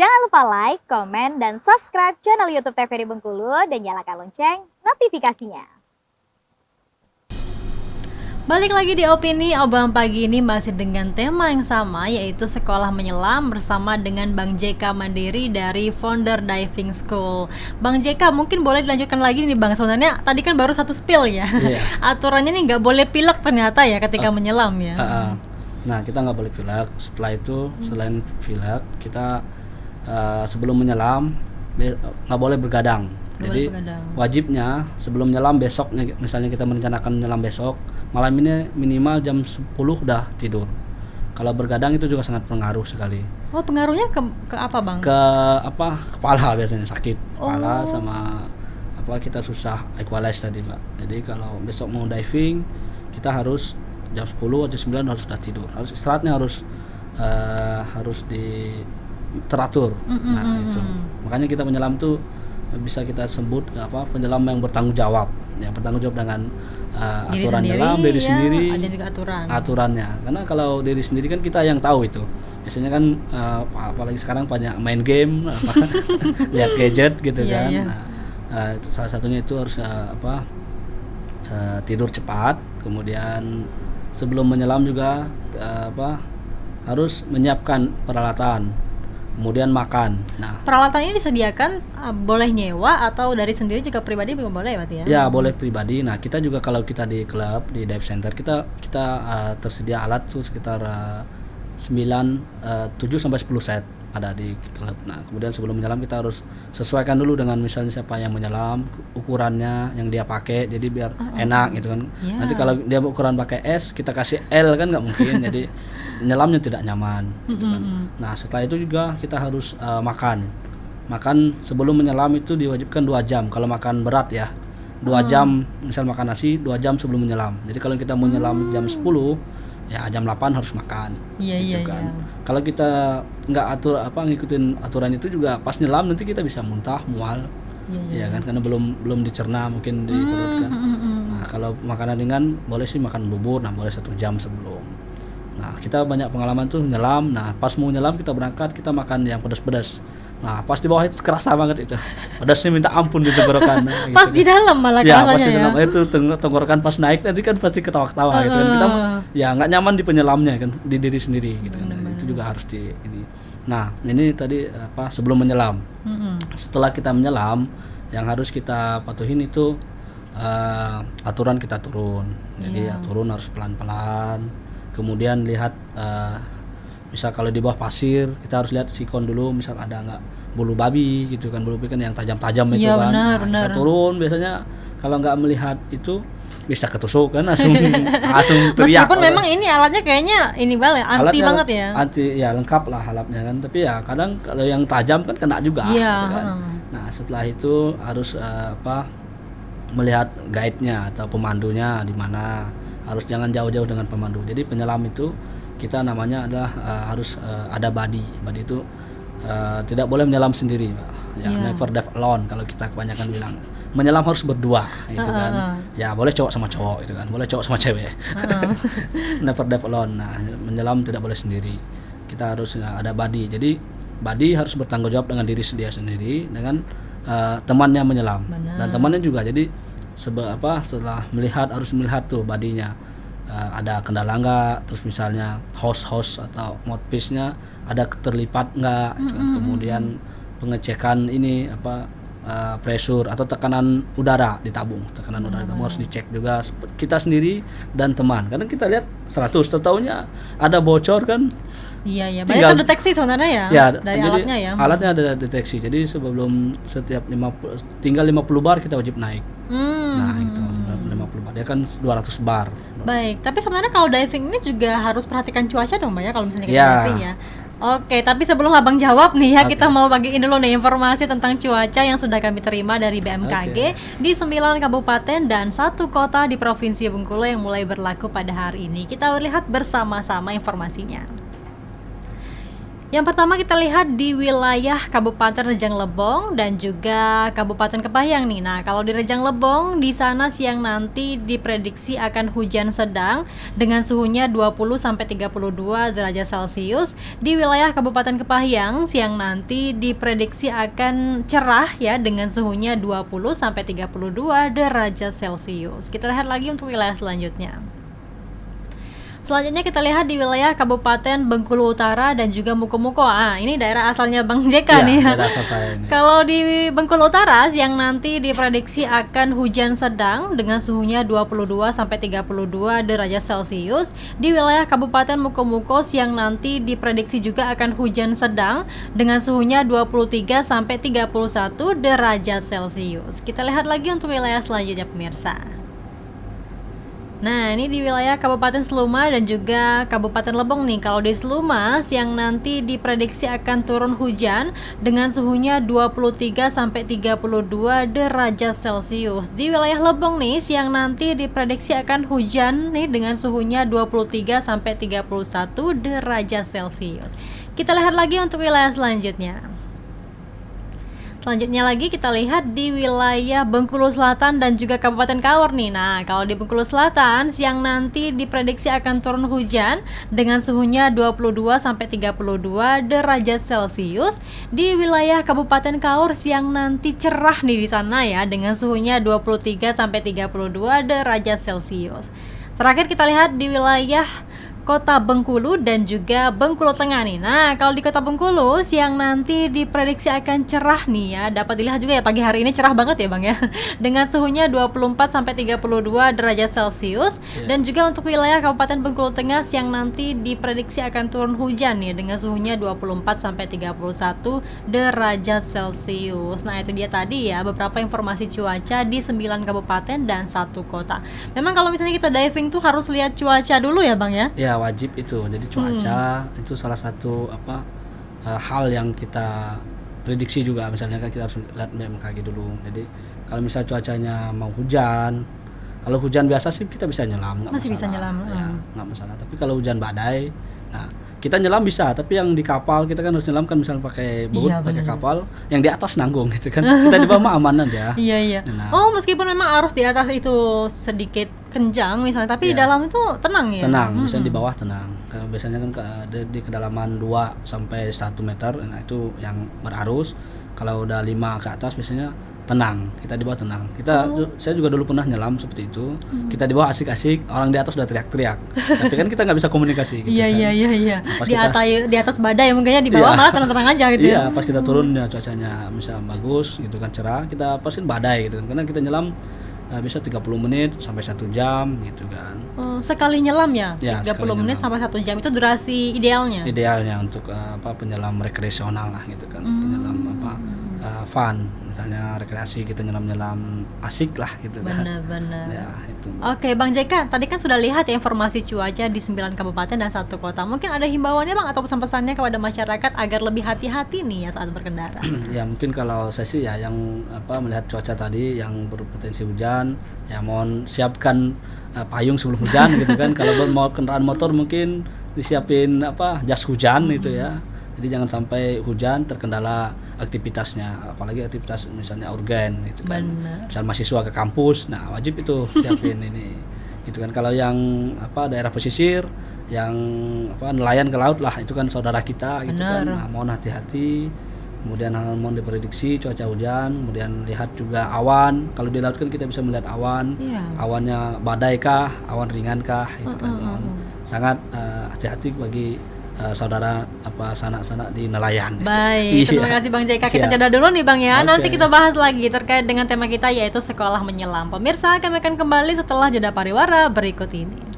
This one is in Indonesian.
Jangan lupa like, komen, dan subscribe channel YouTube TVRI Bengkulu dan nyalakan lonceng notifikasinya. Balik lagi di Opini Obam pagi ini masih dengan tema yang sama, yaitu sekolah menyelam bersama dengan Bang JK Mandiri dari Founder Diving School. Bang JK, mungkin boleh dilanjutkan lagi nih Bang, sebenarnya tadi kan baru satu spill ya. Aturannya nih nggak boleh pilek ternyata ya ketika menyelam ya. Nah, kita nggak boleh pilek. Setelah itu selain pilek, kita sebelum menyelam nggak boleh bergadang. Jadi wajibnya sebelum menyelam besoknya, misalnya kita merencanakan menyelam besok, malam ini minimal jam 10 udah tidur. Kalau bergadang itu juga sangat pengaruh sekali. Oh, pengaruhnya ke apa Bang? Ke kepala biasanya, sakit kepala sama kita susah equalize tadi Mbak. Jadi kalau besok mau diving, kita harus jam 10 atau 9 harus sudah tidur. Harus istirahatnya harus teratur. Itu. Makanya kita menyelam tuh bisa kita sebut penyelam yang bertanggung jawab. Ya, bertanggung jawab dengan aturan nyelam diri sendiri. Ada juga aturannya. Karena kalau diri sendiri kan kita yang tahu itu. Biasanya kan apalagi sekarang banyak main game, lihat gadget gitu kan. Nah, itu salah satunya itu harus tidur cepat, kemudian sebelum menyelam juga harus menyiapkan peralatan, kemudian makan. Nah, peralatan ini disediakan boleh nyewa atau dari sendiri juga pribadi juga boleh berarti ya? Ya, boleh pribadi. Nah, kita juga kalau kita di klub, di dive center, kita tersedia alat tuh sekitar 7 sampai 10 set ada di klub. Nah, kemudian sebelum menyelam kita harus sesuaikan dulu dengan misalnya siapa yang menyelam, ukurannya yang dia pakai, jadi biar enak gitu kan. Nanti kalau dia ukuran pakai S, kita kasih L kan nggak mungkin, jadi menyelamnya tidak nyaman gitu kan. Nah, setelah itu juga kita harus makan sebelum menyelam itu diwajibkan 2 jam kalau makan berat ya, 2 jam misal makan nasi 2 jam sebelum menyelam. Jadi kalau kita menyelam jam 10 ya jam 8 harus makan gitu kan. Kalau kita nggak ngikutin aturan itu juga pas nyelam nanti kita bisa muntah, mual ya kan, karena belum dicerna mungkin di perut kan. Nah, kalau makanan ringan boleh sih makan bubur, nah boleh 1 jam sebelum. Nah, kita banyak pengalaman tuh nyelam. Nah, pas mau nyelam kita berangkat kita makan yang pedas-pedas. Nah, pas di bawah itu kerasa banget itu. Pedasnya minta ampun di tenggorokan. Nah, pas gitu di dalam malah ya, rasanya pas di dalam itu tenggorokan pas naik nanti kan pasti ketawa-ketawa gitu kan. Kita ya nggak nyaman di penyelamnya kan, di diri sendiri gitu kan. Itu juga harus ini. Nah, ini tadi sebelum menyelam. Setelah kita menyelam, yang harus kita patuhin itu aturan kita turun. Jadi turun harus pelan-pelan. Kemudian lihat misal kalau di bawah pasir kita harus lihat sikon dulu, misal ada nggak bulu babi gitu kan, bulu babi kan yang tajam-tajam itu kan. Kita turun biasanya kalau nggak melihat itu bisa ketusuk kan, langsung teriak. Meskipun memang ini alatnya kayaknya ini anti banget ya. Anti ya, lengkap lah alatnya kan, tapi ya kadang kalau yang tajam kan kena juga gitu kan. Nah, setelah itu harus melihat guide-nya atau pemandunya di mana. Harus jangan jauh-jauh dengan pemandu. Jadi penyelam itu kita namanya adalah harus ada buddy. Buddy itu tidak boleh menyelam sendiri, Pak. Ya, never dive alone kalau kita kebanyakan bilang. Menyelam harus berdua gitu kan. Ya, boleh cowok sama cowok gitu kan. Boleh cowok sama cewek. Never dive alone. Nah, menyelam tidak boleh sendiri. Kita harus ada buddy. Jadi buddy harus bertanggung jawab dengan diri dia sendiri, dengan temannya menyelam. Dan temannya juga. Jadi setelah harus melihat tuh badinya ada kendala nggak, terus misalnya hose atau mouthpiece-nya ada terlipat nggak, kemudian pengecekan ini pressure atau tekanan udara di tabung, harus dicek juga kita sendiri dan teman. Kadang kita lihat 100, tahunya ada bocor kan. Iya, banyak terdeteksi sebenarnya ya dari alatnya ya. Alatnya ada deteksi. Jadi sebelum setiap tinggal 50 bar kita wajib naik. Nah, itu 50 bar. Dia kan 200 bar. Baik, tapi sebenarnya kalau diving ini juga harus perhatikan cuaca dong, Mbak ya, kalau misalnya kita diving ya. Oke, tapi sebelum Abang jawab nih ya, kita mau bagiin dulu nih informasi tentang cuaca yang sudah kami terima dari BMKG di 9 kabupaten dan 1 kota di Provinsi Bengkulu yang mulai berlaku pada hari ini. Kita lihat bersama-sama informasinya. Yang pertama kita lihat di wilayah Kabupaten Rejang Lebong dan juga Kabupaten Kepahyang nih. Nah, kalau di Rejang Lebong, di sana siang nanti diprediksi akan hujan sedang dengan suhunya 20-32 derajat Celcius. Di wilayah Kabupaten Kepahyang, siang nanti diprediksi akan cerah ya dengan suhunya 20-32 derajat Celcius. Kita lihat lagi untuk wilayah selanjutnya. Selanjutnya kita lihat di wilayah Kabupaten Bengkulu Utara dan juga Mukomuko. Ini daerah asalnya Bang Jeka nih. Daerah asal saya ini. Kalau di Bengkulu Utara siang nanti diprediksi akan hujan sedang dengan suhunya 22-32 derajat Celcius. Di wilayah Kabupaten Mukomuko siang nanti diprediksi juga akan hujan sedang dengan suhunya 23-31 derajat Celcius. Kita lihat lagi untuk wilayah selanjutnya pemirsa. Nah, ini di wilayah Kabupaten Seluma dan juga Kabupaten Lebong nih. Kalau di Seluma, siang nanti diprediksi akan turun hujan dengan suhunya 23-32 derajat Celcius. Di wilayah Lebong nih, siang nanti diprediksi akan hujan nih dengan suhunya 23-31 derajat Celcius. Kita lihat lagi untuk wilayah selanjutnya. Selanjutnya lagi kita lihat di wilayah Bengkulu Selatan dan juga Kabupaten Kaur nih. Nah, kalau di Bengkulu Selatan siang nanti diprediksi akan turun hujan dengan suhunya 22-32 derajat Celcius. Di wilayah Kabupaten Kaur siang nanti cerah nih di sana ya dengan suhunya 23-32 derajat Celcius. Terakhir kita lihat di wilayah Kota Bengkulu dan juga Bengkulu Tengah nih. Nah, kalau di Kota Bengkulu siang nanti diprediksi akan cerah nih ya. Dapat dilihat juga ya pagi hari ini cerah banget ya Bang ya. Dengan suhunya 24-32 derajat Celcius. Dan juga untuk wilayah Kabupaten Bengkulu Tengah siang nanti diprediksi akan turun hujan nih dengan suhunya 24-31 derajat Celcius. Nah, itu dia tadi ya beberapa informasi cuaca di 9 kabupaten dan 1 kota. Memang kalau misalnya kita diving tuh harus lihat cuaca dulu ya Bang ya? Ya, wajib itu. Jadi cuaca itu salah satu hal yang kita prediksi juga. Misalnya kan kita harus lihat BMKG dulu. Jadi kalau misal cuacanya mau hujan, kalau hujan biasa sih kita bisa nyelam, masih bisa nyelam. Ya, nggak masalah. Tapi kalau hujan badai, nah kita nyelam bisa, tapi yang di kapal kita kan harus nyelam kan misalnya pakai boat, pakai kapal, yang di atas nanggung gitu kan. Kita di bawah mah aman aja. Iya. Oh, meskipun memang arus di atas itu sedikit kencang misalnya, tapi di dalam itu tenang ya. Tenang, misalnya di bawah tenang. Karena biasanya kan di kedalaman 2 sampai 1 meter, nah itu yang berarus. Kalau udah 5 ke atas biasanya tenang, kita di bawah tenang. Saya juga dulu pernah nyelam seperti itu. Kita di bawah asik-asik, orang di atas udah teriak-teriak. Tapi kan kita nggak bisa komunikasi gitu. Iya. Di atas badai mungkin di bawah malah tenang-tenang aja gitu. Iya, pas kita turun ya cuacanya misalnya bagus gitu kan, cerah, kita pasin badai gitu kan. Karena kita nyelam bisa 30 menit sampai 1 jam gitu kan. Sekali nyelam ya? 30 menit sampai 1 jam itu durasi idealnya? Idealnya untuk penyelam rekreasional lah gitu kan. Penyelam fun, misalnya rekreasi, kita nyelam-nyelam asik lah gitu kan. Benar. Ya, itu. Oke, Bang Jeka, tadi kan sudah lihat ya informasi cuaca di 9 kabupaten dan 1 kota. Mungkin ada himbauannya Bang atau pesan-pesannya kepada masyarakat agar lebih hati-hati nih ya saat berkendara? Ya, mungkin kalau saya sih ya yang melihat cuaca tadi yang berpotensi hujan, ya mohon siapkan payung sebelum hujan gitu kan. Kalau mau kendaraan motor mungkin disiapin jas hujan gitu ya. Jadi jangan sampai hujan terkendala aktivitasnya, apalagi aktivitas misalnya urgen gitu kan. Misal mahasiswa ke kampus, nah wajib itu siapin ini. Gitu kan. Kalau yang daerah pesisir, yang nelayan ke laut lah, itu kan saudara kita gitu kan. Nah, mohon hati-hati. Kemudian mohon diprediksi cuaca hujan, kemudian lihat juga awan. Kalau di laut kan kita bisa melihat awan. Awannya badai kah, awan ringan kah, itu kan. Sangat hati-hati bagi saudara sanak-sanak di nelayan. Baik, terima kasih Bang Jeka. Kita jeda dulu nih Bang ya. Nanti kita bahas lagi terkait dengan tema kita yaitu sekolah menyelam. Pemirsa, kami akan kembali setelah jeda pariwara berikut ini.